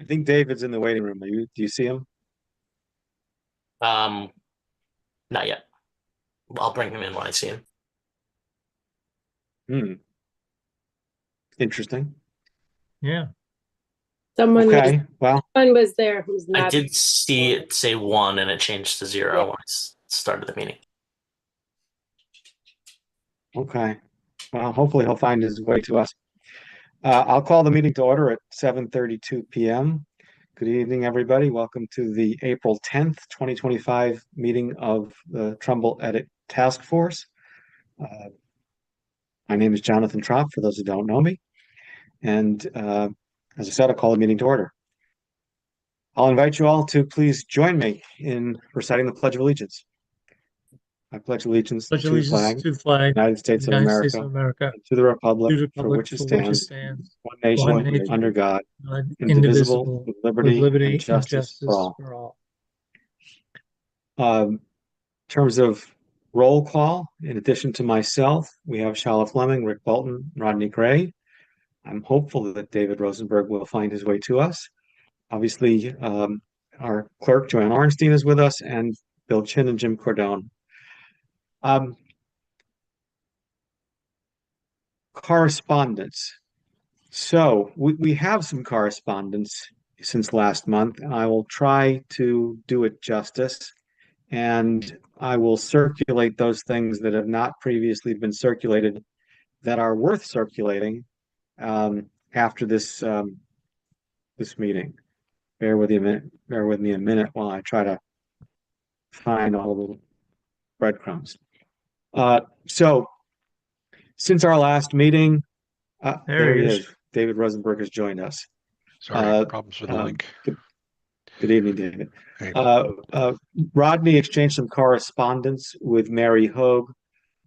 think David's in the waiting room. Do you see him? Um, Not yet. I'll bring him in when I see him. Hmm. Interesting. Yeah. Someone was Okay. Well, someone was there who's I not. did see it say one and it changed to zero Yeah. when I started the meeting. okay. Well, hopefully he'll find his way to us. I'll call the meeting to order at 7:32 p.m. Good evening, everybody. Welcome to the April 10th, 2025 meeting of the Trumbull Edit Task Force. Uh, my name is Jonathan Trop, for those who don't know me. And as I said, I'll call the meeting to order. I'll invite you all to please join me in reciting the Pledge of Allegiance. I pledge allegiance Pledge to the allegiance flag, to the flag United of States the of United States America, of America, and to the republic to the for republic which it for which it stands, stands, one one nation, nation, under God, indivisible, indivisible, with with liberty and liberty and justice for justice all. for all. In terms of roll call, in addition to myself, we have Shala Fleming, Rick Bolton, Rodney Gray. I'm hopeful that David Rosenberg will find his way to us. Obviously, our clerk, Joanne Ornstein, is with us, and Bill Chin and Jim Cordone. Correspondence. So we have some correspondence since last month, and I will try to do it justice. And I will circulate those things that have not previously been circulated that are worth circulating after this meeting. Bear with me a minute while I try to find all the breadcrumbs. So since our last meeting, there he is. David Rosenberg has joined us. Sorry, problems with the link. Good evening, David. Hey. Rodney exchanged some correspondence with Mary Hogue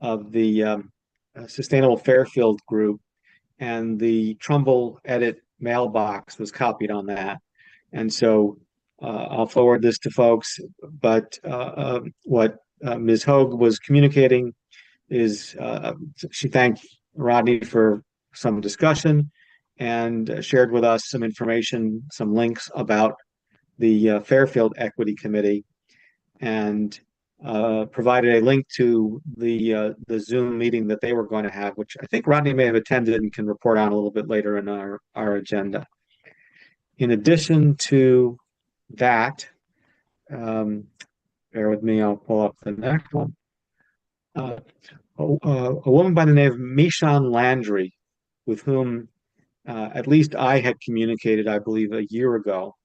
of the Sustainable Fairfield Group, and the Trumbull Edit mailbox was copied on that. And so I'll forward this to folks. But what Ms. Hogue was communicating is she thanked Rodney for some discussion and shared with us some information, some links about the Fairfield Equity Committee, and provided a link to the Zoom meeting that they were going to have, which I think Rodney may have attended and can report on a little bit later in our agenda. In addition to that, bear with me, I'll pull up the next one. A woman by the name of Mishan Landry, with whom at least I had communicated, I believe, a year ago,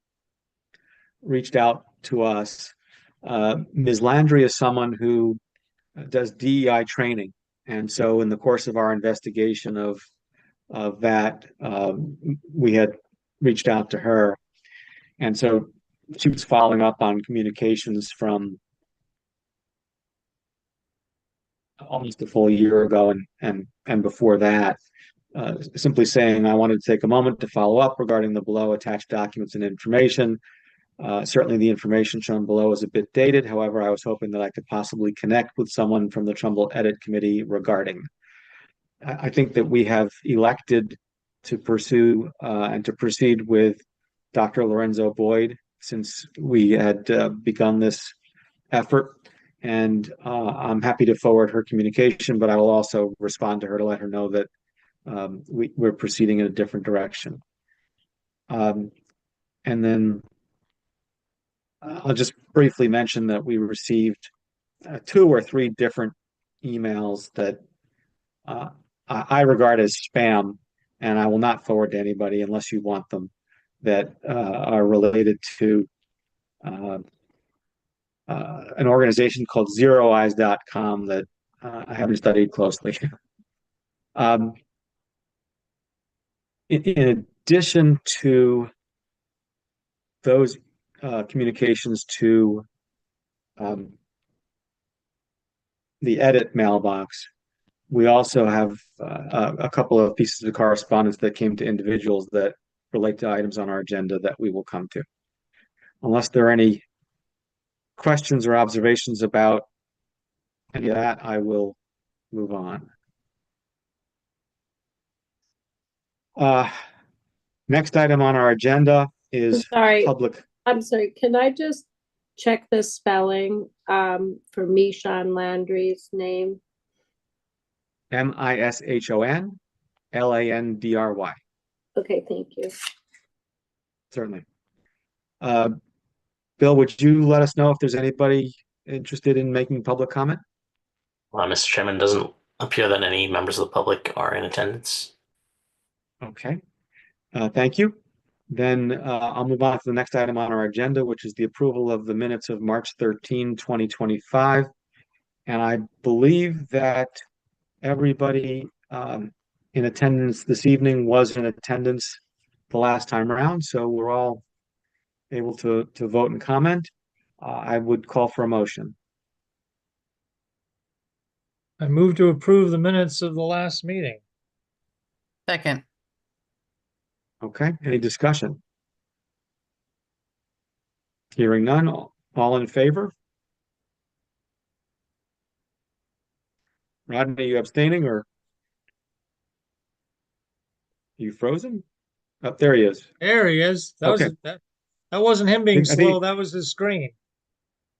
reached out to us. Ms. Landry is someone who does DEI training. And so in the course of our investigation of that, we had reached out to her. And so she was following up on communications from almost a full year ago and before that, simply saying, I wanted to take a moment to follow up regarding the below attached documents and information. Certainly the information shown below is a bit dated. However, I was hoping that I could possibly connect with someone from the Trumbull Edit Committee regarding. I think that we have elected to pursue and to proceed with Dr. Lorenzo Boyd since we had begun this effort. And I'm happy to forward her communication, but I will also respond to her to let her know that we're proceeding in a different direction. And then I'll just briefly mention that we received 2 or 3 different emails that I regard as spam, and I will not forward to anybody unless you want them, that are related to an organization called zeroeyes.com that I haven't studied closely. In addition to those communications to the edit mailbox, we also have a couple of pieces of correspondence that came to individuals that relate to items on our agenda that we will come to. Unless there are any questions or observations about any of that, I will move on. Next item on our agenda is Sorry. public. I'm sorry, can I just check the spelling for Mishon Landry's name? Mishon Landry. Okay, thank you. Certainly. Bill, would you let us know if there's anybody interested in making public comment? Mr. Chairman, doesn't appear that any members of the public are in attendance. Okay. Thank you. Then I'll move on to the next item on our agenda, which is the approval of the minutes of March 13, 2025. And I believe that everybody in attendance this evening was in attendance the last time around, so we're all able to vote and comment. I would call for a motion. I move to approve the minutes of the last meeting. Second. Okay, any discussion? Hearing none, all in favor? Rodney, are you abstaining or are you frozen? Oh, there he is. There he is. That was Okay. that wasn't him being I think- slow, that was his screen.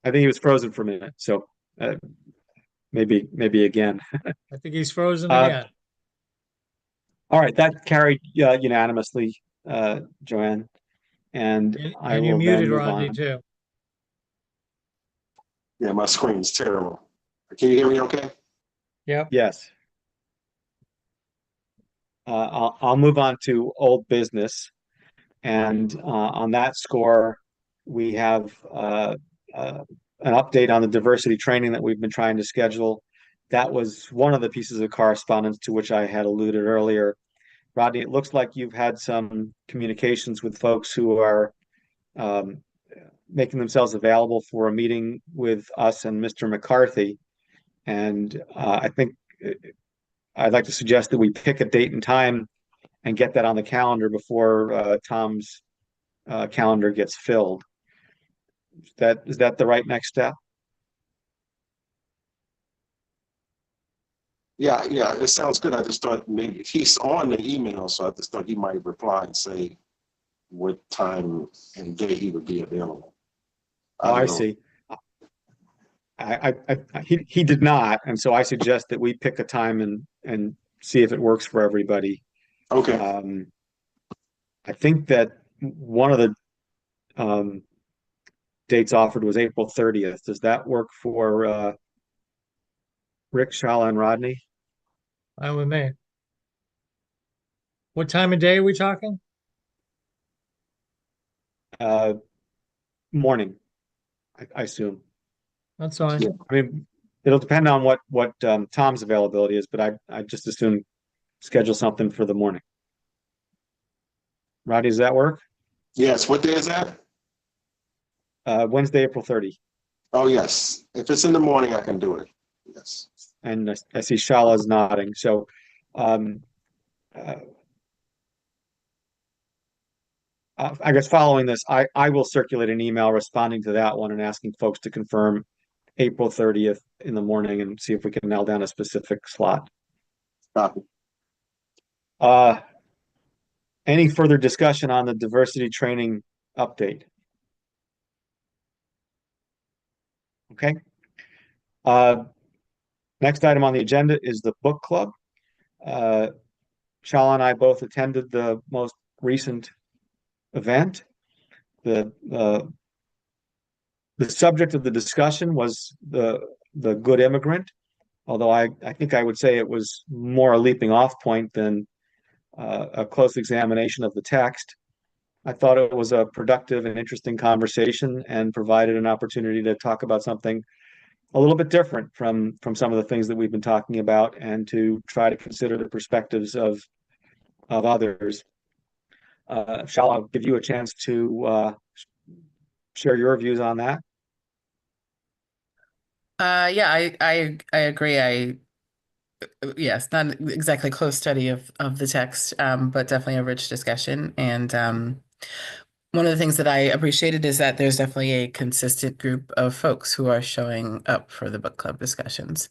I think he was frozen for a minute, so maybe again. I think he's frozen Uh, again. All right, that carried unanimously, Joanne. And I And you will then muted move Rodney on. too. Yeah, my screen's terrible. Can you hear me okay? Yep. Yes. I'll move on to old business. And on that score, we have an update on the diversity training that we've been trying to schedule. That was one of the pieces of correspondence to which I had alluded earlier. Rodney, it looks like you've had some communications with folks who are making themselves available for a meeting with us and Mr. McCarthy. And I think I'd like to suggest that we pick a date and time and get that on the calendar before Tom's calendar gets filled. Is that the right next step? Yeah, it sounds good. I just thought maybe he's on the email, so I just thought he might reply and say what time and day he would be available. Oh, I don't know. see. He did not, and so I suggest that we pick a time and see if it works for everybody. Okay, I think that one of the dates offered was April 30th. Does that work for Rick, Shala, and Rodney? Fine with me. What time of day are we talking? Morning, I assume. That's fine. Yeah. I mean, it'll depend on what Tom's availability is, but I just assume schedule something for the morning. Rodney, does that work? yes, what day is that? Wednesday, April 30. Oh, yes, if it's in the morning, I can do it. Yes, And I see Shala's nodding. So I guess following this, I will circulate an email responding to that one and asking folks to confirm April 30th in the morning and see if we can nail down a specific slot. copy. Any further discussion on the diversity training update? Okay. Next item on the agenda is the book club. Shala and I both attended the most recent event. The subject of the discussion was the good immigrant, although I think I would say it was more a leaping off point than a close examination of the text. I thought it was a productive and interesting conversation and provided an opportunity to talk about something a little bit different from some of the things that we've been talking about and to try to consider the perspectives of others. Shall I give you a chance to share your views on that? Yeah, I agree. Yes, not exactly close study of the text, but definitely a rich discussion. And one of the things that I appreciated is that there's definitely a consistent group of folks who are showing up for the book club discussions.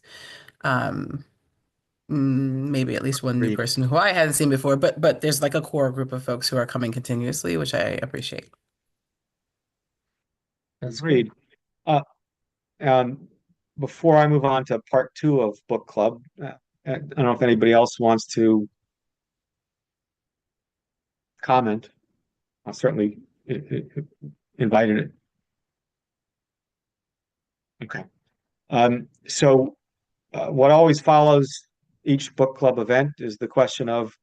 Maybe at least one new Agreed. person who I hadn't seen before, but there's like a core group of folks who are coming continuously, which I appreciate. That's Agreed. Uh, um, before I move on to part two of book club, I don't know if anybody else wants to comment. I'll certainly invited it. Okay. So what always follows each book club event is the question of,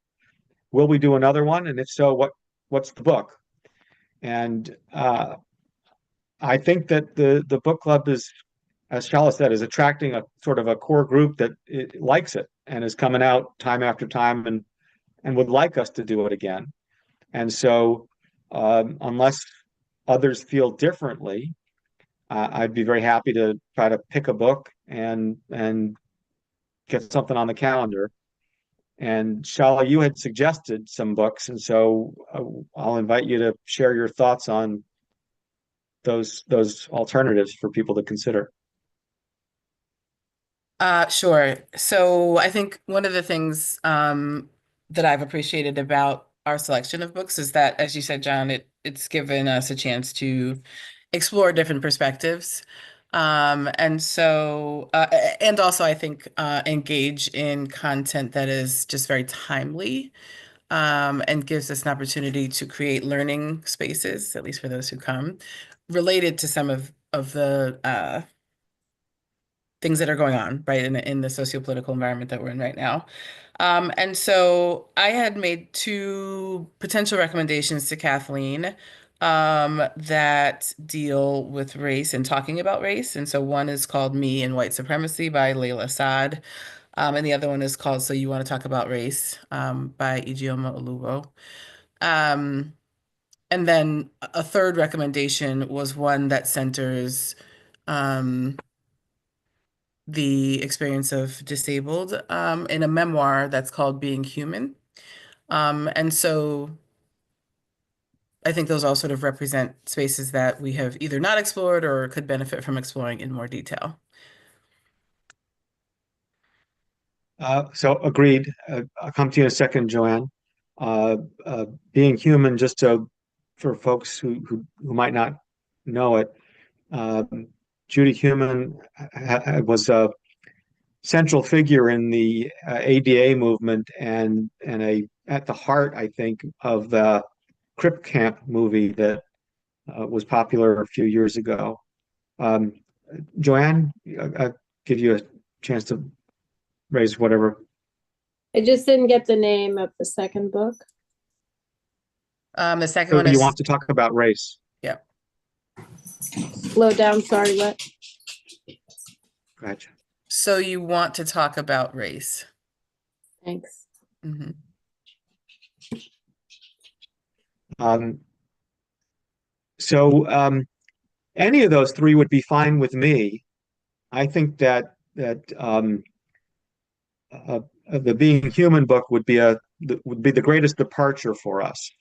will we do another one? And if so, what's the book? And I think that the book club is, as Shala said, is attracting a sort of a core group that likes it and is coming out time after time and would like us to do it again. And so, unless others feel differently, I'd be very happy to try to pick a book and get something on the calendar. And Shala, you had suggested some books, and so I'll invite you to share your thoughts on those alternatives for people to consider. Sure. So I think one of the things that I've appreciated about our selection of books is that, as you said, John, it's given us a chance to explore different perspectives. And so, and also I think engage in content that is just very timely, and gives us an opportunity to create learning spaces, at least for those who come, related to some of the things that are going on, right, in the socio-political environment that we're in right now. And so I had made two potential recommendations to Kathleen that deal with race and talking about race. And so one is called Me and White Supremacy by Layla Saad. And the other one is called So You Want to Talk About Race by Ijeoma Oluwo. And then a third recommendation was one that centers the experience of disabled in a memoir that's called Being Human. And so I think those all sort of represent spaces that we have either not explored or could benefit from exploring in more detail. So agreed. I'll come to you in a second, Joanne. Being Human, just so for folks who might not know it, Judy Heumann was a central figure in the ADA movement and at the heart, I think, of the Crip Camp movie that was popular a few years ago. Joanne, I'll give you a chance to raise whatever. I just didn't get the name of the second book. The second So one is, you want to talk about race? yeah. Slow down, sorry, what? Gotcha. So You Want to Talk About Race. Thanks. Mm-hmm. So any of those three would be fine with me. I think that the Being Human book would be the greatest departure for us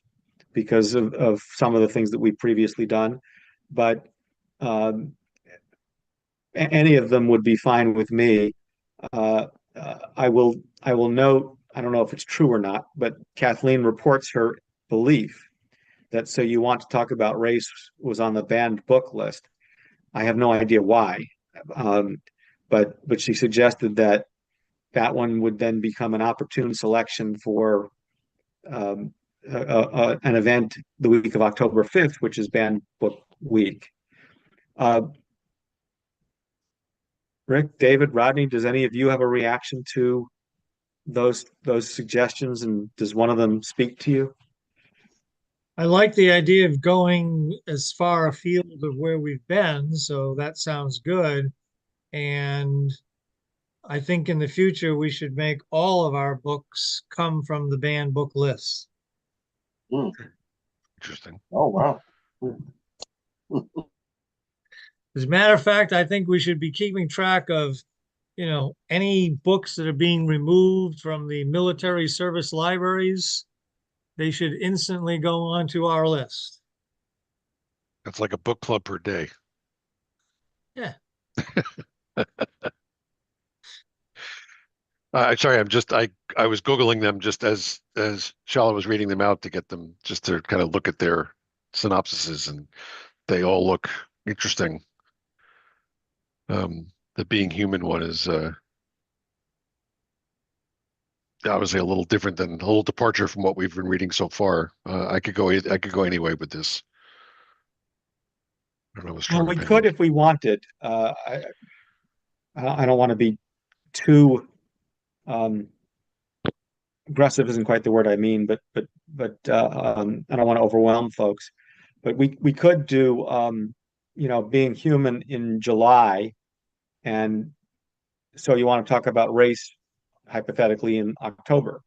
because of some of the things that we've previously done. But any of them would be fine with me. I will note, I don't know if it's true or not, but Kathleen reports her belief that So You Want to Talk About Race was on the banned book list. I have no idea why, but she suggested that one would then become an opportune selection for an event the week of October 5th, which is Banned Book Week. Rick, David, Rodney, does any of you have a reaction to those suggestions, and does one of them speak to you? I like the idea of going as far afield of where we've been, so that sounds good. And I think in the future we should make all of our books come from the banned book list. Interesting. Oh, wow. As a matter of fact, I think we should be keeping track of, any books that are being removed from the military service libraries. They should instantly go onto our list. That's like a book club per day. Yeah. Sorry, I was Googling them just as Shala was reading them out to get them just to kind of look at their synopsises, and they all look interesting. The being human one is obviously a little different than a little departure from what we've been reading so far. I could go anyway with this. I don't have a Well, strong we opinion. could if we wanted. I don't want to be too um, aggressive isn't quite the word I mean, but I don't want to overwhelm folks. But we could do being human in July, and so you want to talk about race hypothetically in October.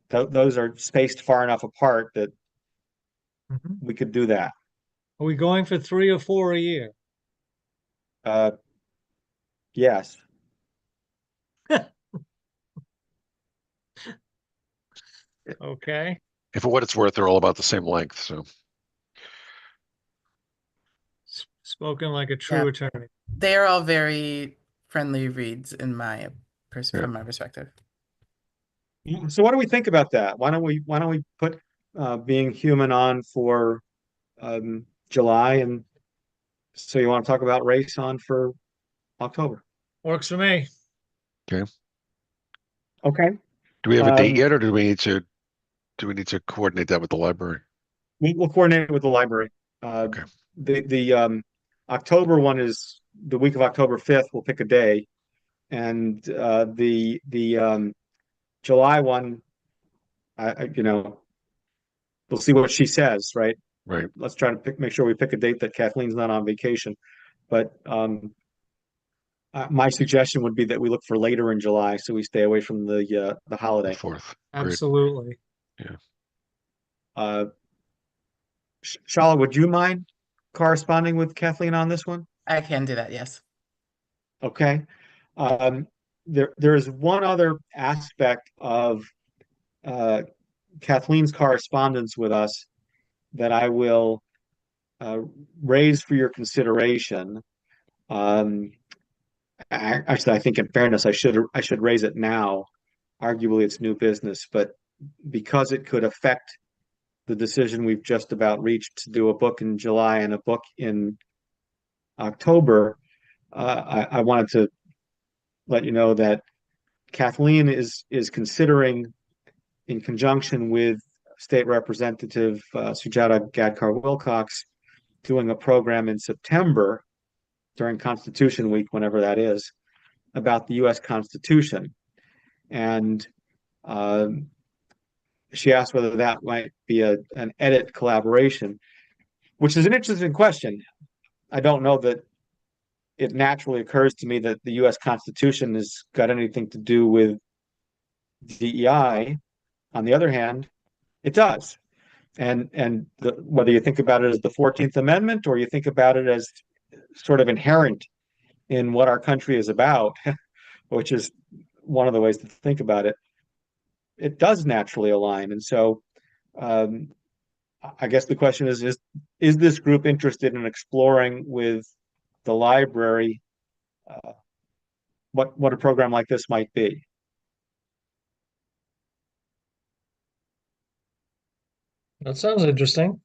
Those are spaced far enough apart that Mhm. we could do that. Are we going for 3 or 4 a year? Uh, yes. Okay. And for what it's worth, they're all about the same length. So Spoken like a Yeah. true attorney. They are all very friendly reads in my Yeah. from my perspective. So what do we think about that? Why don't we put being human on for July, and so you want to talk about race on for October? Works for me. Okay. do we have a date Um, yet, or do we need to coordinate that with the library? we'll coordinate with the library. Okay. The October one is the week of October 5th. We'll pick a day, and the July one, we'll see what she says, right? Right. Let's try to make sure we pick a date that Kathleen's not on vacation. But my suggestion would be that we look for later in July, so we stay away from the The holiday. 4th. Great. Absolutely. Uh, Shala, would you mind corresponding with Kathleen on this one? I can do that, yes. Okay. There is one other aspect of Kathleen's correspondence with us that I will raise for your consideration. Actually, I think in fairness, I should raise it now. Arguably, it's new business, but because it could affect the decision we've just about reached to do a book in July and a book in October, I wanted to let you know that Kathleen is considering, in conjunction with State Representative Sujata Gadkar-Wilcox, doing a program in September during Constitution Week, whenever that is, about the U.S. Constitution. And she asked whether that might be an edit collaboration, which is an interesting question. I don't know that it naturally occurs to me that the U.S. Constitution has got anything to do with DEI. On the other hand, it does. And whether you think about it as the 14th Amendment or you think about it as sort of inherent in what our country is about, which is one of the ways to think about it, it does naturally align. And so I guess the question is this group interested in exploring with the library what a program like this might be? That sounds interesting.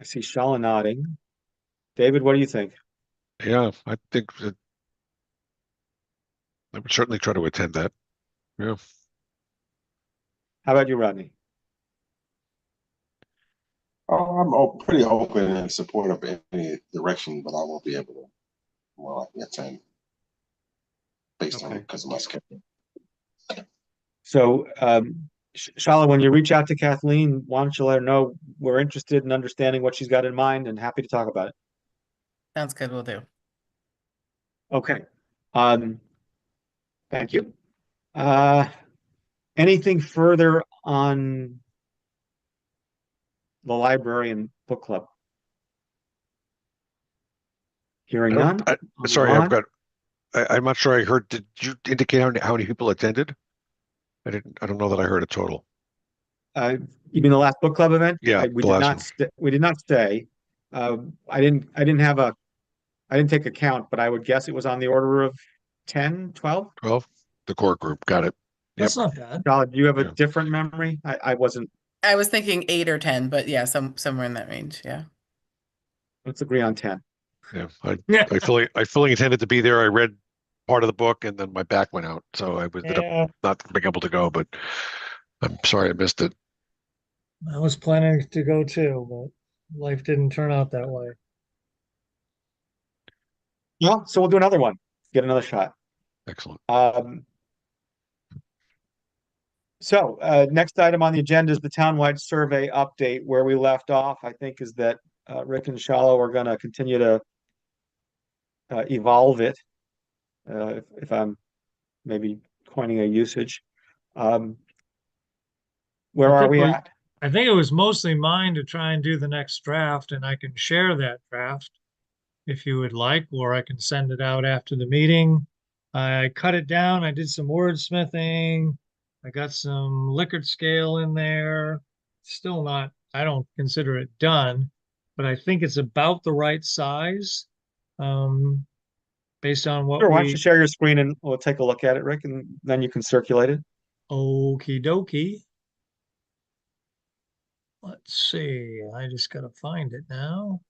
I see Shala nodding. David, what do you think? Yeah, I think that I would certainly try to attend that. Yeah. How about you, Rodney? Oh, pretty open and supportive of any direction, but I won't be able to more likely attend based on Okay. because of my schedule. So, Shala, when you reach out to Kathleen, why don't you let her know we're interested in understanding what she's got in mind and happy to talk about it. Sounds good, we'll do. Okay. Thank you. Anything further on the library and book club? Hearing none. Sorry, I'll I've move got. I'm not sure I heard. Did you indicate how many people attended? I don't know that I heard a total. on. You mean the last book club event? Yeah, We the did last not. one. We did not stay. I didn't take a count, but I would guess it was on the order of 10, 12. 12, the core group. Got it. That's not bad. Shala, do you have a Yeah. different memory? I wasn't I was thinking 8 or 10, but yeah, somewhere in that range. Yeah. Let's agree on 10. Yeah, Yeah. I fully intended to be there. I read part of the book and then my back went out, so I ended up Yeah, not being able to go. But I'm sorry I missed it. I was planning to go too, but life didn't turn out that way. Yeah, so we'll do another one. Get another shot. Excellent. Next item on the agenda is the townwide survey update. Where we left off, I think, is that Rick and Shallow are going to continue to evolve it, if I'm maybe coining a usage. Um, where are we at? I think it was mostly mine to try and do the next draft, and I can share that draft if you would like, or I can send it out after the meeting. I cut it down. I did some wordsmithing. I got some Likert scale in there. Still not, I don't consider it done, but I think it's about the right size. Based on what Sure, why don't you we, share your screen and we'll take a look at it, Rick, and then you can circulate it. okie dokie. Let's see, I just gotta find it now.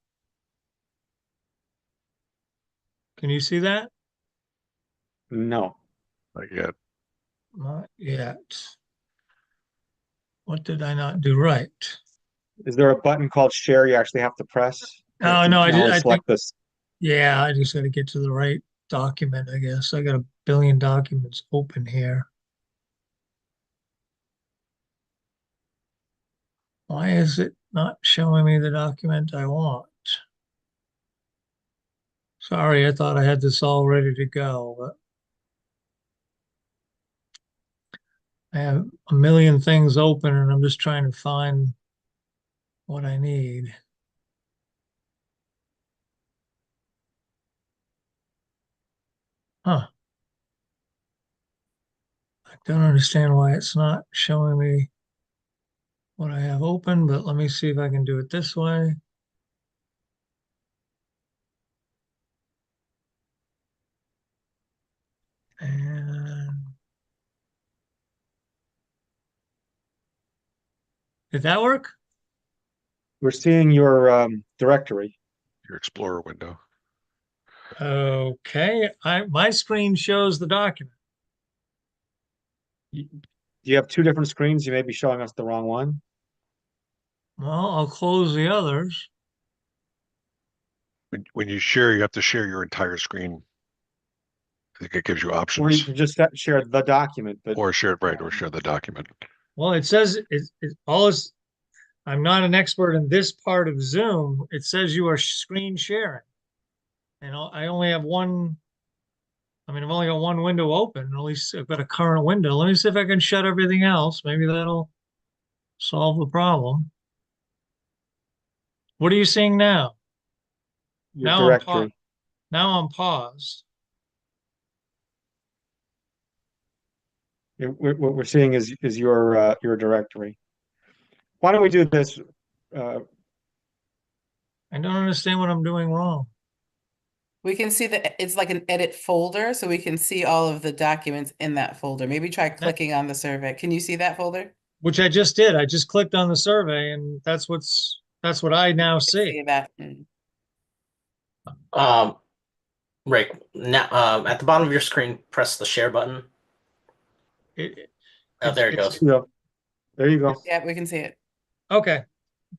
Can you see that? No. Not yet. Not yet. What did I not do right? Is there a button called share you actually have to press? Oh, You no, can only select this. yeah, I just gotta get to the right document, I guess. I got a billion documents open here. Why is it not showing me the document I want? Sorry, I thought I had this all ready to go, but I have a million things open and I'm just trying to find what I need. Huh. I don't understand why it's not showing me what I have open, but let me see if I can do it this way. And did that work? We're seeing your directory. Your Explorer window. Okay, my screen shows the document. Do you have two different screens? You may be showing us the wrong one. Well, I'll close the others. When you share, you have to share your entire screen. I think it gives you Or you options. can just share the document, but Or share it, right, or share the document. Well, it says it all is. I'm not an expert in this part of Zoom. It says you are screen sharing, and I only have one. I mean, I've only got one window open. At least I've got a current window. Let me see if I can shut everything else. Maybe that'll solve the problem. What are you seeing now? your Now I'm paused. directory. Now I'm paused. What we're seeing is your directory. Why don't we do this? I don't understand what I'm doing wrong. We can see that it's like an edit folder, so we can see all of the documents in that folder. Maybe try clicking on the survey. Can you see that folder? Which I just did. I just clicked on the survey, and that's what I now see. See that? Um, Rick, now at the bottom of your screen, press the share button. Oh, there it goes. Yeah, there you go. Yeah, we can see it. Okay.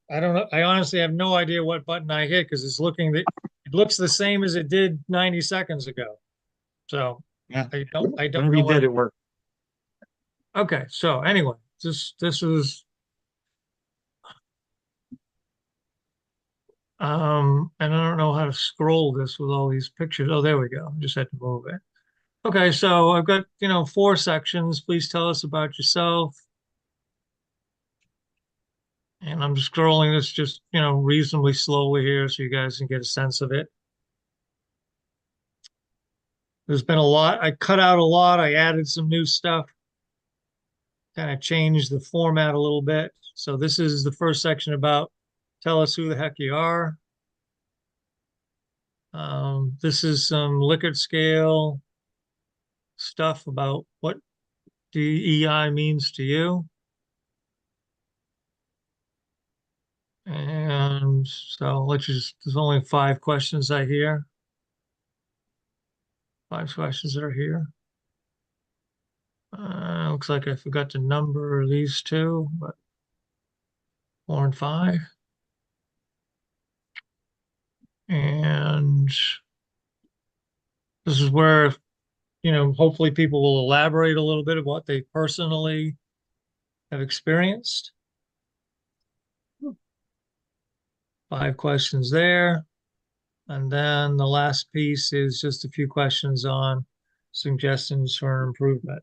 I don't know. I honestly have no idea what button I hit because it looks the same as it did 90 seconds ago. So Yeah. I don't Whenever know you what. did, it worked. Okay. So anyway, this is and I don't know how to scroll this with all these pictures. Oh, there we go. I just had to move it. Okay, so I've got, 4 sections. Please tell us about yourself. And I'm just scrolling this just, reasonably slowly here so you guys can get a sense of it. There's been a lot. I cut out a lot. I added some new stuff, kind of changed the format a little bit. So this is the first section about tell us who the heck you are. This is some Likert scale stuff about what DEI means to you. And so there's only 5 questions I hear. 5 questions that are here. Looks like I forgot to number these two, but 4 and 5. And this is where, hopefully people will elaborate a little bit of what they personally have experienced. 5 questions there. And then the last piece is just a few questions on suggestions for improvement.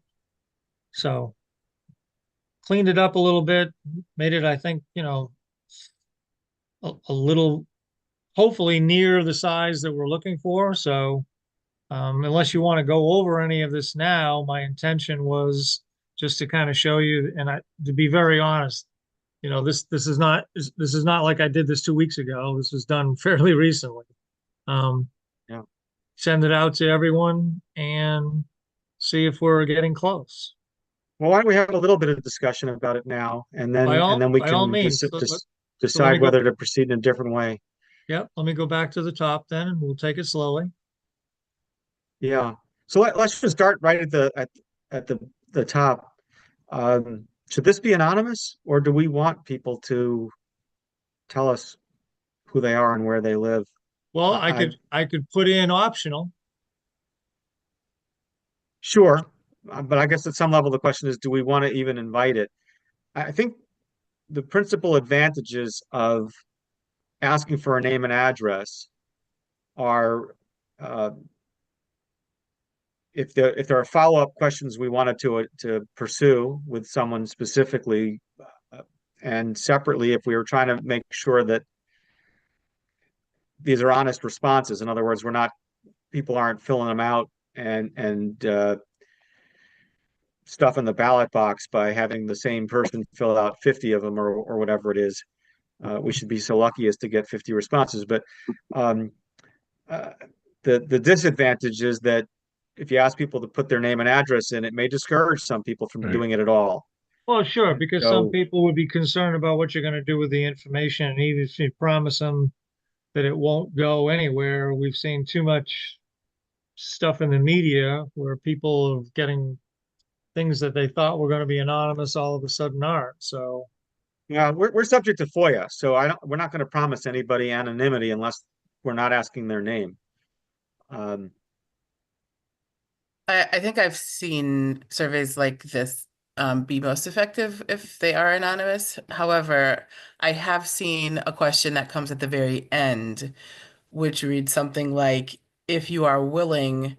So cleaned it up a little bit, made it, I think, a little, hopefully near the size that we're looking for. So unless you want to go over any of this now, my intention was just to kind of show you, and to be very honest, this is not like I did this 2 weeks ago. This was done fairly recently. Yeah. Send it out to everyone and see if we're getting close. Well, why don't we have a little bit of discussion about it now, and then By all we all can means, decide go- whether to proceed in a different way. Yep, let me go back to the top then, and we'll take it slowly. Yeah. So let's just start right at the top. Should this be anonymous, or do we want people to tell us who they are and where they live? Well, I- I could put in optional. Sure, but I guess at some level the question is, do we want to even invite it? I think the principal advantages of asking for a name and address are if there are follow-up questions we wanted to pursue with someone specifically, and separately if we were trying to make sure that these are honest responses. In other words, people aren't filling them out and stuff in the ballot box by having the same person fill out 50 of them or whatever it is. We should be so lucky as to get 50 responses. But the disadvantage is that if you ask people to put their name and address in, it may discourage some people from Right. doing it at all. Well, sure, because some So- people would be concerned about what you're going to do with the information, and even if you promise them that it won't go anywhere, we've seen too much stuff in the media where people are getting things that they thought were going to be anonymous all of a sudden aren't. So, Yeah, we're subject to FOIA, so we're not going to promise anybody anonymity unless we're not asking their name. I think I've seen surveys like this be most effective if they are anonymous. However, I have seen a question that comes at the very end, which reads something like, if you are willing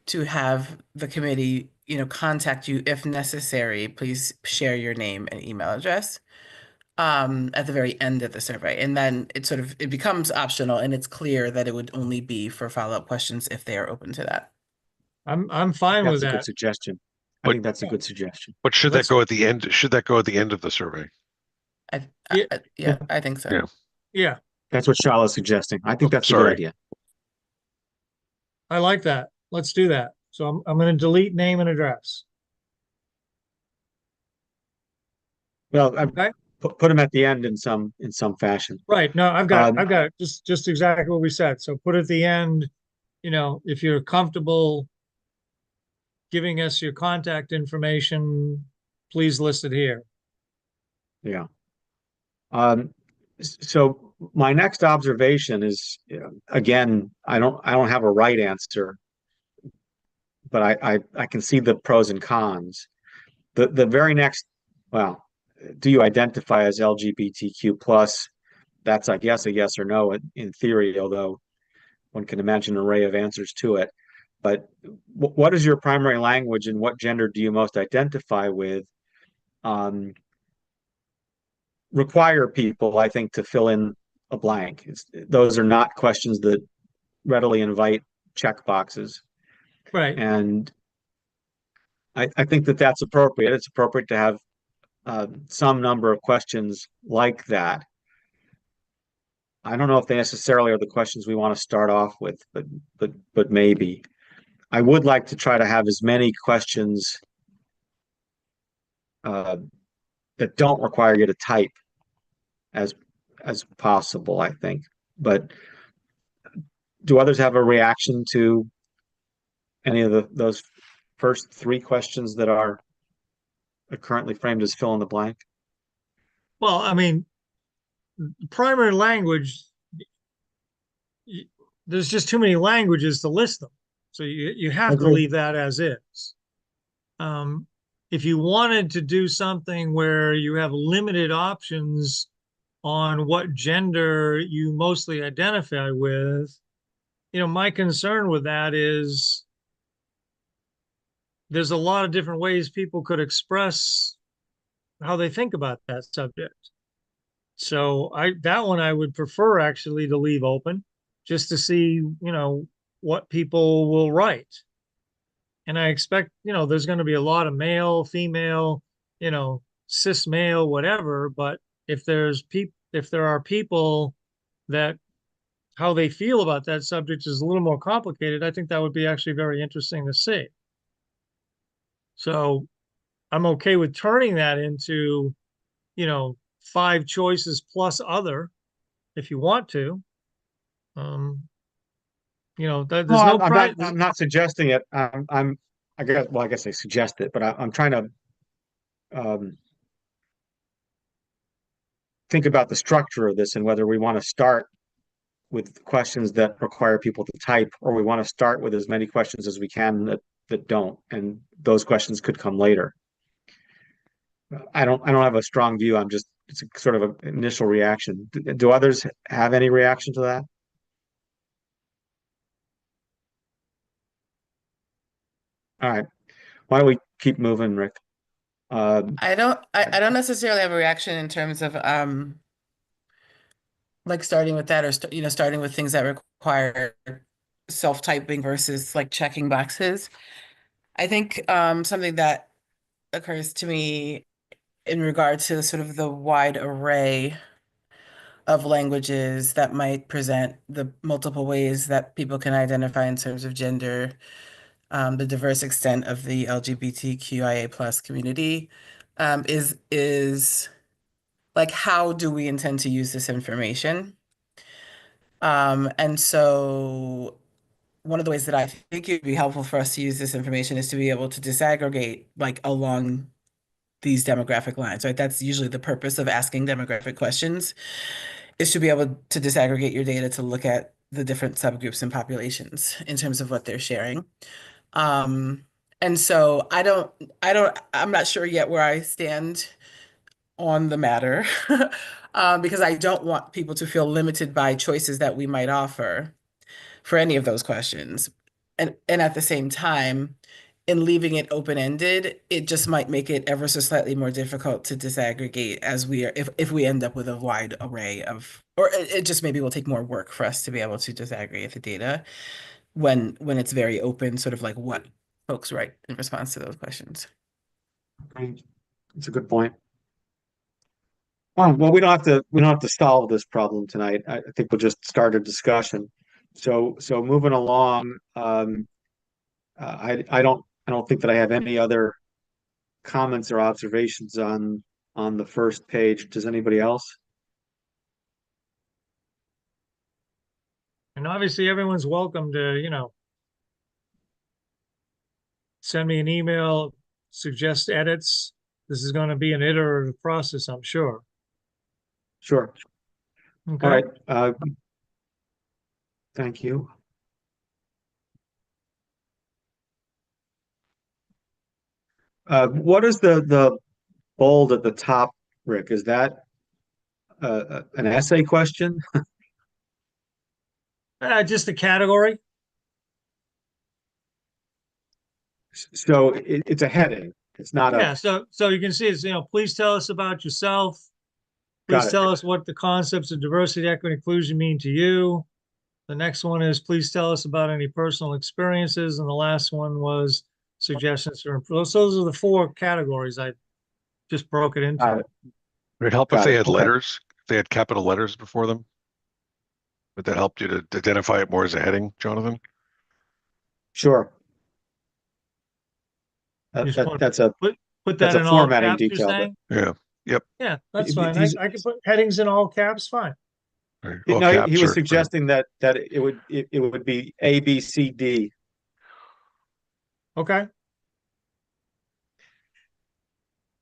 to have the committee, contact you if necessary, please share your name and email address at the very end of the survey. And then it becomes optional, and it's clear that it would only be for follow-up questions if they are open to that. I'm fine That's with a good that. suggestion. I But- think that's a good suggestion. But should Let's- that go at the end? Should that go at the end of the survey? Yeah. I think so. Yeah. Yeah, That's what Shala's suggesting. I think that's a good Sorry. idea. I like that. Let's do that. So I'm going to delete name and address. Well, Okay. put them at the end in some fashion. Right. No, I've got Um, it. Just exactly what we said. So put at the end, if you're comfortable giving us your contact information, please list it here. Yeah. So my next observation is, again, I don't have a right answer, but I can see the pros and cons. The very next, well, do you identify as LGBTQ plus? That's, I guess, a yes or no in theory, although one can imagine an array of answers to it. But what is your primary language and what gender do you most identify with? Require people, I think, to fill in a blank. Those are not questions that readily invite check boxes. Right. And I think that's appropriate. It's appropriate to have some number of questions like that. I don't know if they necessarily are the questions we want to start off with, but maybe. I would like to try to have as many questions that don't require you to type as as possible, I think. But do others have a reaction to any of those first three questions that are currently framed as fill in the blank? Well, I mean, primary language, there's just too many languages to list them. So you have to Agreed. leave that as is. If you wanted to do something where you have limited options on what gender you mostly identify with, my concern with that is there's a lot of different ways people could express how they think about that subject. So that one I would prefer actually to leave open just to see, what people will write. And I expect, there's going to be a lot of male, female, cis male, whatever. But if there are people that how they feel about that subject is a little more complicated, I think that would be actually very interesting to see. So I'm okay with turning that into, 5 choices plus other, if you want to. There's no price. I'm not suggesting it. I guess I suggest it, but I'm trying to think about the structure of this and whether we want to start with questions that require people to type, or we want to start with as many questions as we can that don't, and those questions could come later. I don't have a strong view. It's a sort of an initial reaction. Do others have any reaction to that? All right. Why don't we keep moving, Rick? I don't necessarily have a reaction in terms of like starting with that, or starting with things that require self-typing versus like checking boxes. I think something that occurs to me in regard to sort of the wide array of languages that might present the multiple ways that people can identify in terms of gender, the diverse extent of the LGBTQIA plus community, is like, how do we intend to use this information? And so one of the ways that I think it would be helpful for us to use this information is to be able to disaggregate like along these demographic lines, right? That's usually the purpose of asking demographic questions, is to be able to disaggregate your data to look at the different subgroups and populations in terms of what they're sharing. And so I'm not sure yet where I stand on the matter, because I don't want people to feel limited by choices that we might offer for any of those questions. And at the same time, in leaving it open-ended, it just might make it ever so slightly more difficult to disaggregate as if we end up with a wide array of, or it just maybe will take more work for us to be able to disaggregate the data when it's very open, sort of like what folks write in response to those questions. Great. That's a good point. Well, we don't have to solve this problem tonight. I think we'll just start a discussion. So moving along, I don't think that I have any other comments or observations on the first page. Does anybody else? And obviously everyone's welcome to, send me an email, suggest edits. This is going to be an iterative process, I'm sure. Sure. Okay. All right. Thank you. What is the bold at the top, Rick? Is that an essay question? Just a category. So it's a heading. It's not Yeah. a. So you can see it's, please tell us about yourself. Got Please it. tell us what the concepts of diversity, equity, inclusion mean to you. The next one is please tell us about any personal experiences. And the last one was suggestions for improvement. So those are the 4 categories I just broke it Got into. it. Would it help if Got they it. had Okay. letters, if they had capital letters before them? Would that help you to identify it more as a heading, Jonathan? Sure. You just want That's to put that's that a in all formatting caps, you're detail, but saying? Yeah. Yeah, that's Th- fine. these- I can put headings in all caps, fine. Right. You All know, he caps was are- suggesting that it would be A, B, C, D. Okay,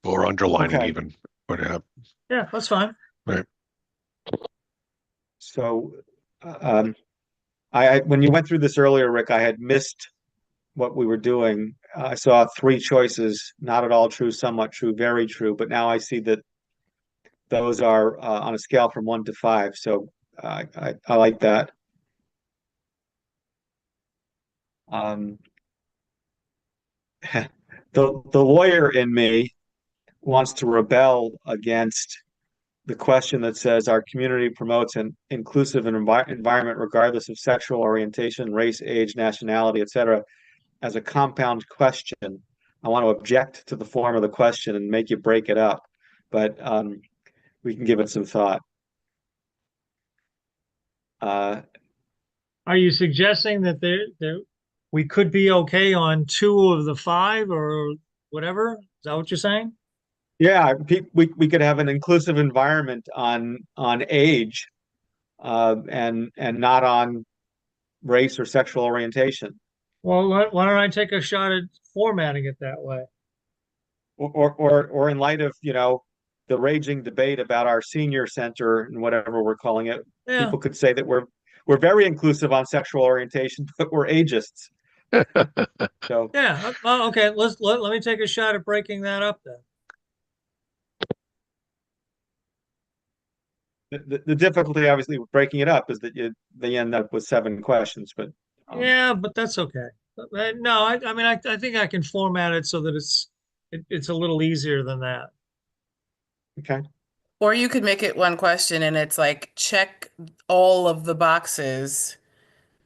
or underlining Okay. even. But, yeah, that's fine. So, I when you went through this earlier, Rick, I had missed what we were doing. I saw three choices, not at all true, somewhat true, very true, but now I see that those are on a scale from 1 to 5. So I like that. Um, the lawyer in me wants to rebel against the question that says our community promotes an inclusive environment regardless of sexual orientation, race, age, nationality, etc., as a compound question. I want to object to the form of the question and make you break it up, but we can give it some thought. Are you suggesting that we could be okay on 2 of the 5 or whatever? Is that what you're saying? Yeah, we could have an inclusive environment on age, and not on race or sexual orientation, Well, why don't I take a shot at formatting it that way? or in light of the raging debate about our senior center and whatever we're calling it, Yeah, people could say that we're very inclusive on sexual orientation, but we're ageists. So yeah. Okay, let me take a shot at breaking that up then. the difficulty, obviously, with breaking it up is that they end up with 7 questions, but Yeah, but that's okay. No, I mean, I think I can format it so that it's a little easier than that. okay. Or you could make it one question and it's like, check all of the boxes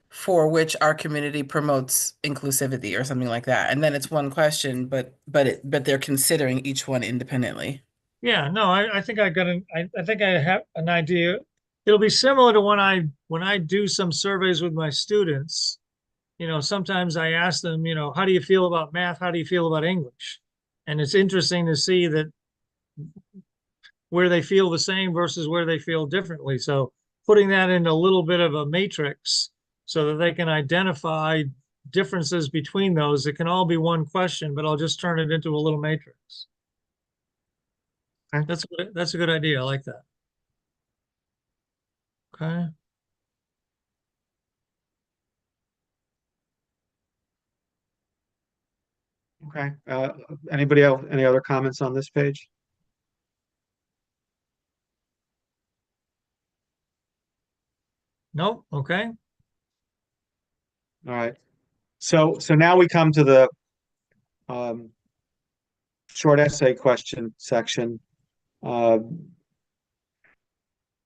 for which our community promotes inclusivity or something like that. And then it's one question, but they're considering each one independently. Yeah, no, I think I think I have an idea. It'll be similar to when I do some surveys with my students. Sometimes I ask them, how do you feel about math? How do you feel about English? And it's interesting to see that where they feel the same versus where they feel differently. So putting that in a little bit of a matrix so that they can identify differences between those. It can all be one question, but I'll just turn it into a little matrix. Okay. That's a good idea. I like that. Okay. Okay. Anybody else, any other comments on this page? Nope. Okay. All right. So now we come to the um, short essay question section. Well,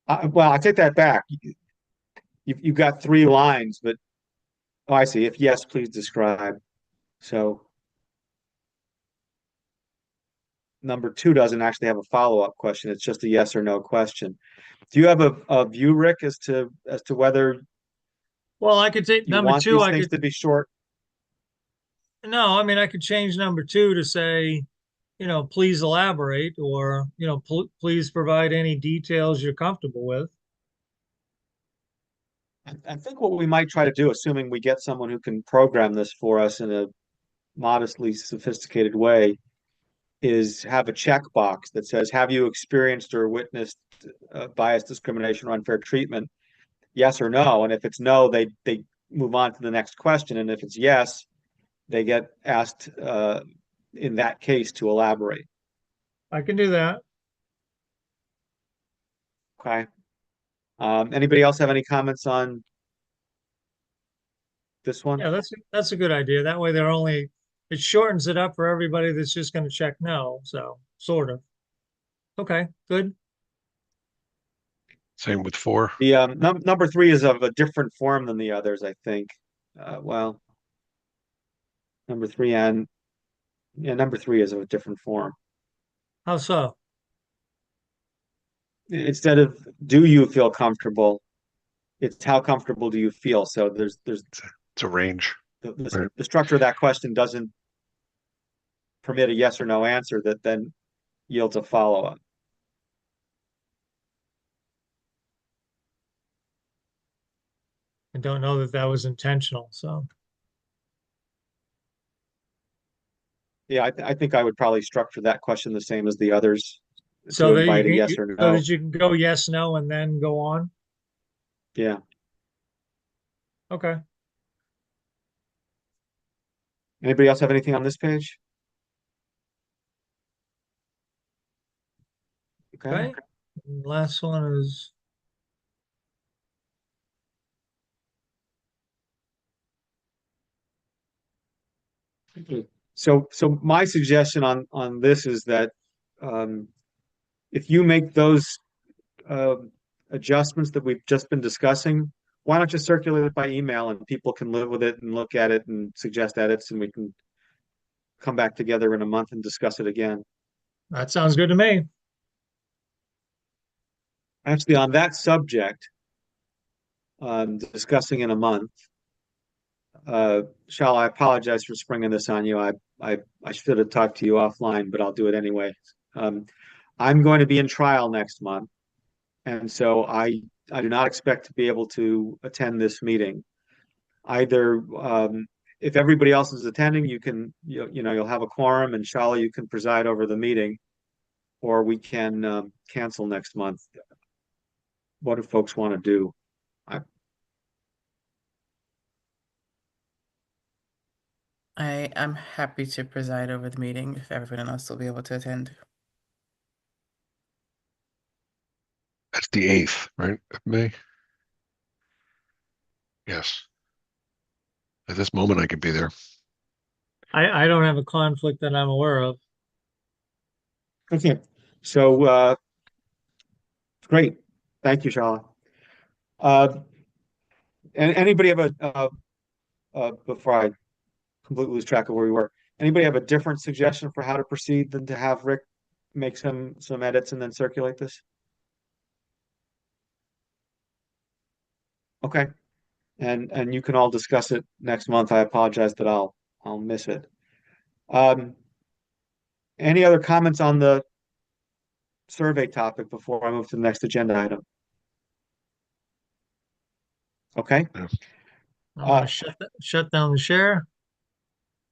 I take that back. You've got 3 lines, but oh, I see. If yes, please describe. So number 2 doesn't actually have a follow-up question. It's just a yes or no question. Do you have a view, Rick, as to whether Well, I could take you number want 2. these I things could to be short? No, I mean, I could change number 2 to say, please elaborate, or, please provide any details you're comfortable with. I think what we might try to do, assuming we get someone who can program this for us in a modestly sophisticated way, is have a checkbox that says, have you experienced or witnessed bias, discrimination, or unfair treatment? Yes or no. And if it's no, they move on to the next question. And if it's yes, they get asked in that case to elaborate. I can do that. Okay. Anybody else have any comments on this one? Yeah, that's a good idea. That way it shortens it up for everybody that's just going to check no. So sort of. Okay, good. Same with 4. The number 3 is of a different form than the others, I think. Well, number 3 and yeah, number 3 is of a different form. How so? Instead of do you feel comfortable, it's how comfortable do you feel? So there's It's a range. the structure of that question doesn't permit a yes or no answer that then yields a follow-up. don't know that that was intentional, so. Yeah, I think I would probably structure that question the same as the others So to that invite a you yes can, or so no. that you can go yes, no, and then go on? Yeah. Okay. Anybody else have anything on this page? Okay. Okay. And last one is, So my suggestion on this is that if you make those uh, adjustments that we've just been discussing, why not just circulate it by email and people can live with it and look at it and suggest edits and we can come back together in a month and discuss it again. that sounds good to me. Actually, on that subject, discussing in a month, Shal, I apologize for springing this on you. I should have talked to you offline, but I'll do it anyway. I'm going to be in trial next month, and so I do not expect to be able to attend this meeting. Either if everybody else is attending, you'll have a quorum, and Shala, you can preside over the meeting, or we can cancel next month. What do folks want to do? I am happy to preside over the meeting if everyone else will be able to attend. That's the 8th, right, of May? Yes. At this moment, I could be there. I don't have a conflict that I'm aware of. Okay, so great. Thank you, Shala. And anybody have before I completely lose track of where we were, anybody have a different suggestion for how to proceed than to have Rick make some edits and then circulate this? Okay, and you can all discuss it next month. I apologize that I'll miss it. Any other comments on the survey topic before I move to the next agenda item? Okay, I'm gonna shut down the share.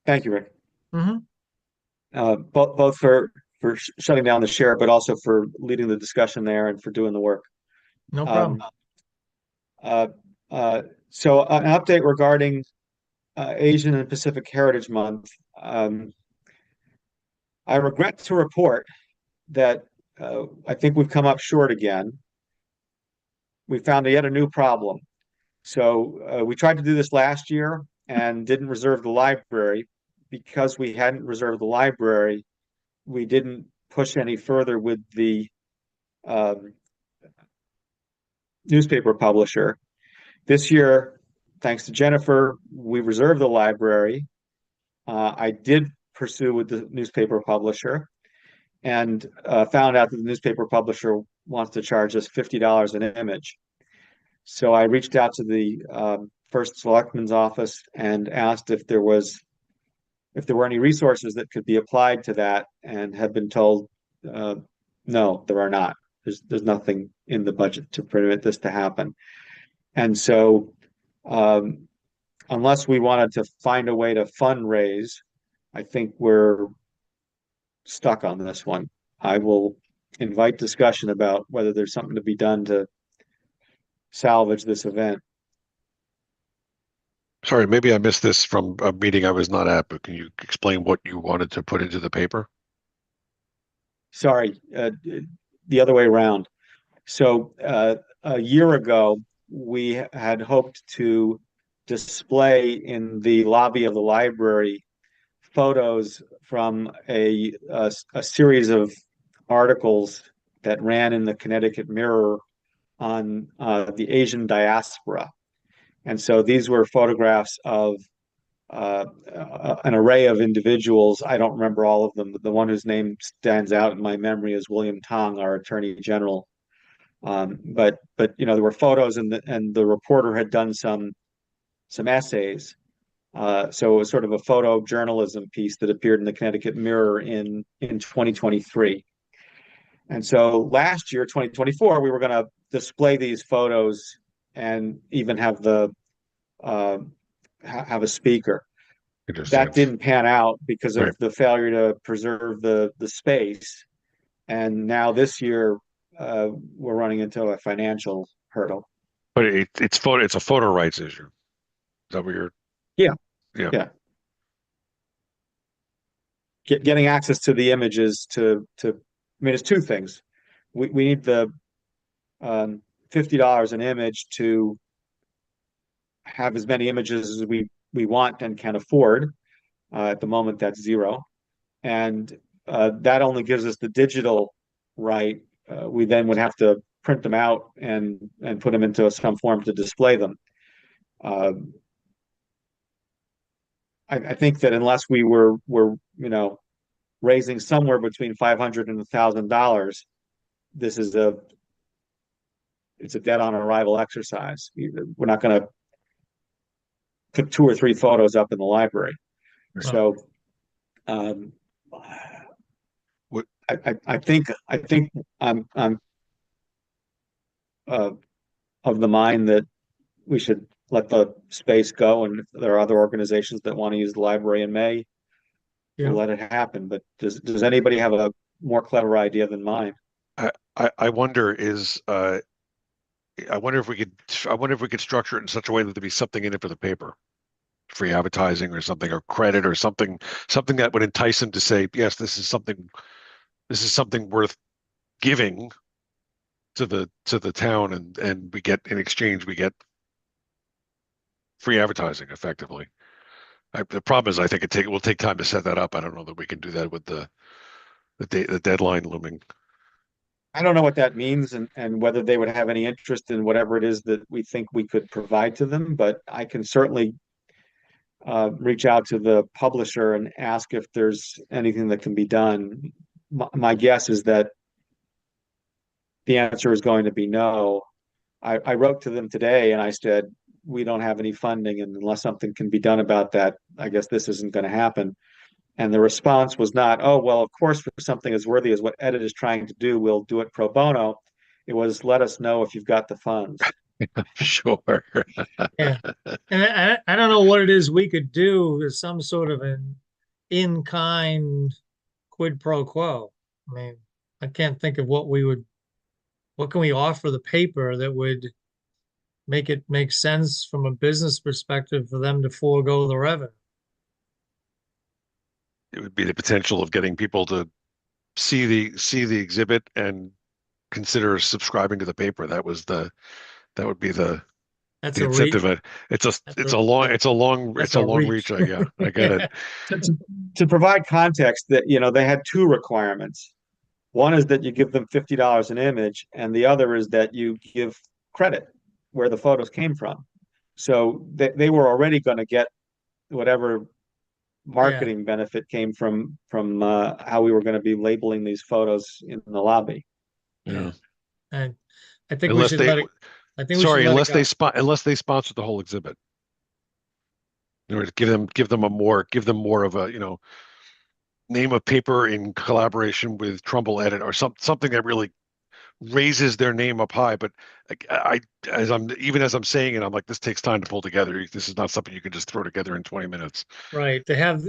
thank you, Rick. Mm-hmm. Both for shutting down the share, but also for leading the discussion there and for doing the work. No problem. So an update regarding Asian and Pacific Heritage Month. I regret to report that I think we've come up short again. We found yet a new problem. So we tried to do this last year and didn't reserve the library. Because we hadn't reserved the library, we didn't push any further with the newspaper publisher. This year, thanks to Jennifer, we reserved the library. I did pursue with the newspaper publisher and found out that the newspaper publisher wants to charge us $50 an image. So I reached out to the first selectman's office and asked if there were any resources that could be applied to that, and have been told no, there are not. There's nothing in the budget to permit this to happen. And so unless we wanted to find a way to fundraise, I think we're stuck on this one. I will invite discussion about whether there's something to be done to salvage this event. Sorry, maybe I missed this from a meeting I was not at, but can you explain what you wanted to put into the paper? Sorry, the other way around. So a year ago, we had hoped to display in the lobby of the library photos from a series of articles that ran in the Connecticut Mirror on the Asian diaspora. And so these were photographs of an array of individuals. I don't remember all of them, but the one whose name stands out in my memory is William Tong, our Attorney General. But there were photos, and the reporter had done some essays. So it was sort of a photo journalism piece that appeared in the Connecticut Mirror in 2023. And so last year, 2024, we were going to display these photos and even have the have a speaker. That Understand. didn't pan out because of Right. the failure to preserve the space. And now this year, we're running into a financial hurdle. But it's a photo rights issue. Is that what you're? Yeah. Yeah. Yeah. Getting access to the images I mean, it's two things. We need the $50 an image to have as many images as we want and can afford. At the moment, that's zero. And that only gives us the digital right. We then would have to print them out and put them into some form to display them. I think that unless we were raising somewhere between $500 and $1,000, this is it's a dead on arrival exercise. We're not going to put 2 or 3 photos up in the library. Right. So um, What- I think I'm of the mind that we should let the space go, and if there are other organizations that want to use the library in May, Yeah. we'll let it happen. But does anybody have a more clever idea than mine? I wonder I wonder if we could structure it in such a way that there'd be something in it for the paper, free advertising or something, or credit or something that would entice them to say, yes, this is something worth giving to the town, and we get in exchange free advertising effectively. The problem is, I think it will take time to set that up. I don't know that we can do that with the deadline looming. I don't know what that means, and whether they would have any interest in whatever it is that we think we could provide to them, but I can certainly reach out to the publisher and ask if there's anything that can be done. My guess is that the answer is going to be no. I wrote to them today and I said, we don't have any funding, and unless something can be done about that, I guess this isn't going to happen. And the response was not, oh, well, of course, for something as worthy as what Edit is trying to do, we'll do it pro bono. It was, let us know if you've got the funds. Sure. Yeah. And I don't know what it is we could do as some sort of an in-kind quid pro quo. I mean, I can't think of what can we offer the paper that would make it make sense from a business perspective for them to forego the revenue. It would be the potential of getting people to see the exhibit and consider subscribing to the paper. That would be the That's the a reach. incentive. It's That's a long reach. reach. I get it. To provide context, that they had 2 requirements. One is that you give them $50 an image, and the other is that you give credit where the photos came from. So they were already going to get whatever marketing benefit came from how we were going to be labeling these photos in the lobby. Yeah. And I think Unless we should they, let it. I think we sorry, should let unless it they go. unless they sponsor the whole exhibit. In order to give them more of a, name of paper in collaboration with Trumbull Edit, or something that really raises their name up high. But as I'm saying it, I'm like, this takes time to pull together. This is not something you can just throw together in 20 minutes. Right. To have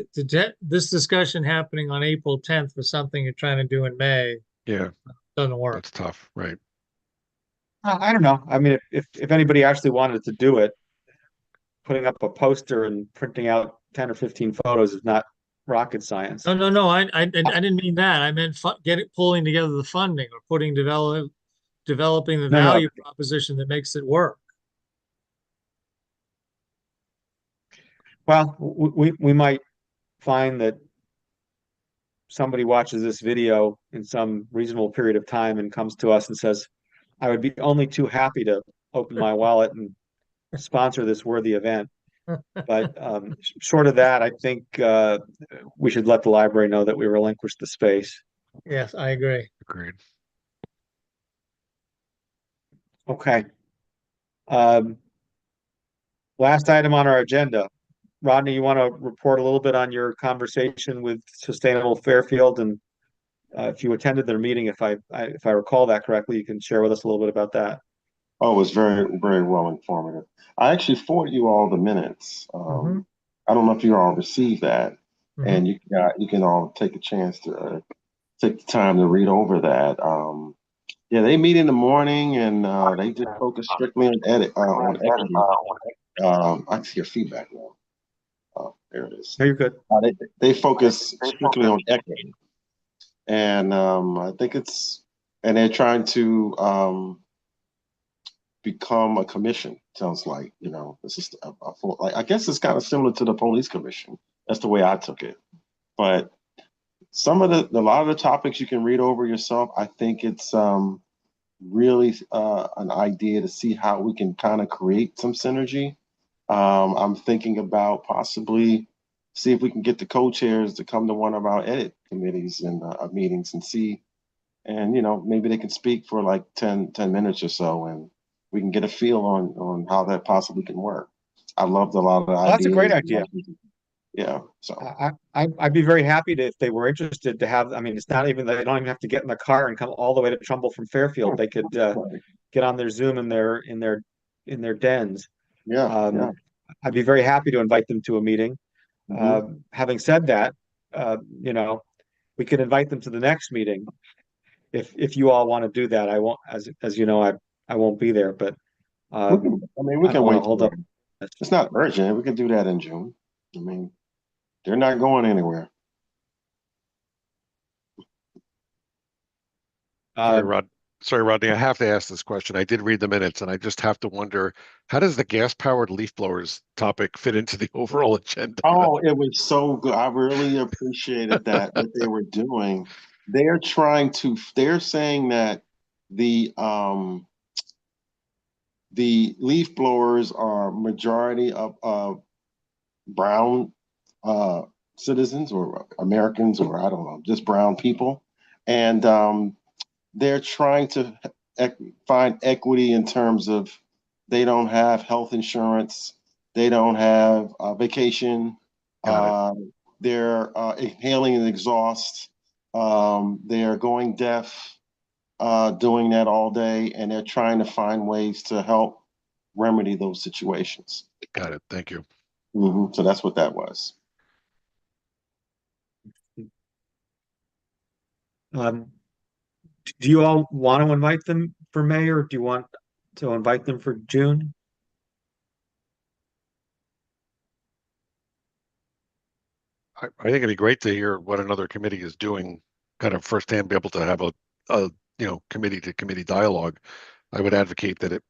this discussion happening on April 10th for something you're trying to do in May Yeah, doesn't work. that's tough, right? I don't know. I mean, if anybody actually wanted to do it, putting up a poster and printing out 10 or 15 photos is not rocket science. No. I didn't mean that. I meant pulling together the funding or developing the No. value proposition that makes it work. Well, we might find that somebody watches this video in some reasonable period of time and comes to us and says, I would be only too happy to open my wallet and sponsor this worthy event. But short of that, I think we should let the library know that we relinquished the space. Yes, I agree. Agreed. Okay. Last item on our agenda. Rodney, you want to report a little bit on your conversation with Sustainable Fairfield, and if you attended their meeting, if I recall that correctly, you can share with us a little bit about that. Oh, it was very, very well informative. I actually forwarded you all the minutes. Mhm. I don't know if you all received that, Mhm. and you can all take a chance to take the time to read over that. Yeah, they meet in the morning, and they just focus strictly on equity. I see your feedback now. Oh, there it is. No, you're good. They focus strictly on equity, and I think and they're trying to become a commission. Sounds like, this is like, I guess it's kind of similar to the police commission. That's the way I took it. But a lot of the topics you can read over yourself. I think it's really an idea to see how we can kind of create some synergy. I'm thinking about possibly see if we can get the co-chairs to come to one of our edit committees and meetings and see, and maybe they can speak for like 10 minutes or so, and we can get a feel on how that possibly can work. I loved a lot of the ideas. That's a great idea. Yeah, so I'd be very happy to, if they were interested, to have. I mean, it's not even, they don't even have to get in the car and come all the way to Trumbull from Fairfield. They could get on their Zoom in their dens. yeah. I'd be very happy to invite them to a meeting. Having said that, we could invite them to the next meeting if you all want to do that. I won't, as you know, I won't be there, but We I can don't want wait. to hold up. It's not urgent. We can do that in June. I mean, they're not going anywhere. Sorry, Rodney, I have to ask this question. I did read the minutes, and I just have to wonder, how does the gas-powered leaf blowers topic fit into the overall agenda? Oh, it was so good. I really appreciated that, what they were doing. They're saying that the leaf blowers are majority of brown citizens or Americans, or I don't know, just brown people. And they're trying to find equity in terms of they don't have health insurance, they don't have vacation, they're inhaling an exhaust, they're going deaf, doing that all day, and they're trying to find ways to help remedy those situations. Got it. Thank you. So that's what that was. Do you all want to invite them for May, or do you want to invite them for June? I think it'd be great to hear what another committee is doing, kind of firsthand, be able to have a committee to committee dialogue. I would advocate that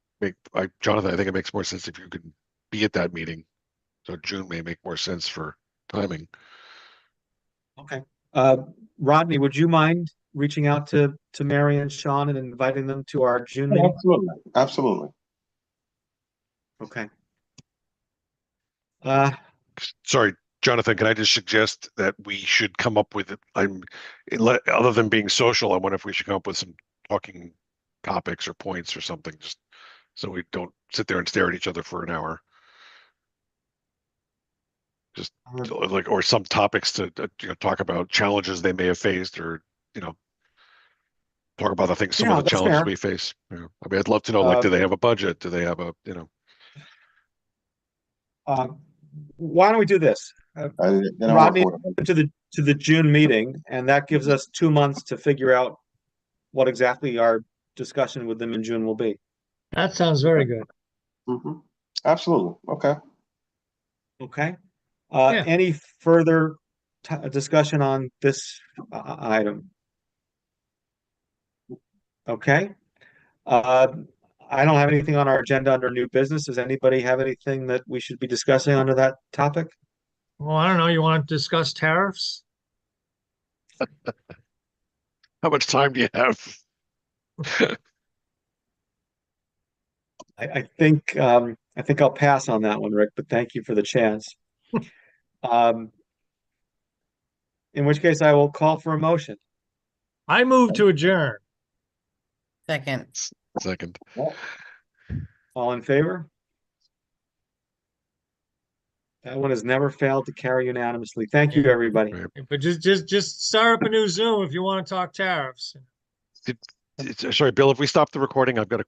Jonathan, I think it makes more sense if you can be at that meeting. So June may make more sense for timing. Okay. Rodney, would you mind reaching out to Mary and Sean and inviting them to our June meeting? Absolutely. Okay. Sorry, Jonathan, can I just suggest that we should come up with, other than being social, I wonder if we should come up with some talking topics or points or something, just so we don't sit there and stare at each other for an hour. Just like, or some topics to talk about challenges they may have faced, or talk about the things, some of the challenges fair. we face. I mean, I'd love to know, like, do they have a budget? Do they have why don't we do this? Rodney, to the June meeting, and that gives us 2 months to figure out what exactly our discussion with them in June will be. That sounds very good. Absolutely. Okay. Okay. Yeah. Any further discussion on this item? Okay. I don't have anything on our agenda under new business. Does anybody have anything that we should be discussing under that topic? Well, I don't know. You want to discuss tariffs? how much time do you have? I think I'll pass on that one, Rick, but thank you for the chance. In which case I will call for a motion. I move to adjourn. Second. All in favor? That one has never failed to carry unanimously. Thank you, everybody. But just start up a new Zoom if you want to talk tariffs. Sorry, Bill, if we stop the recording, I've got a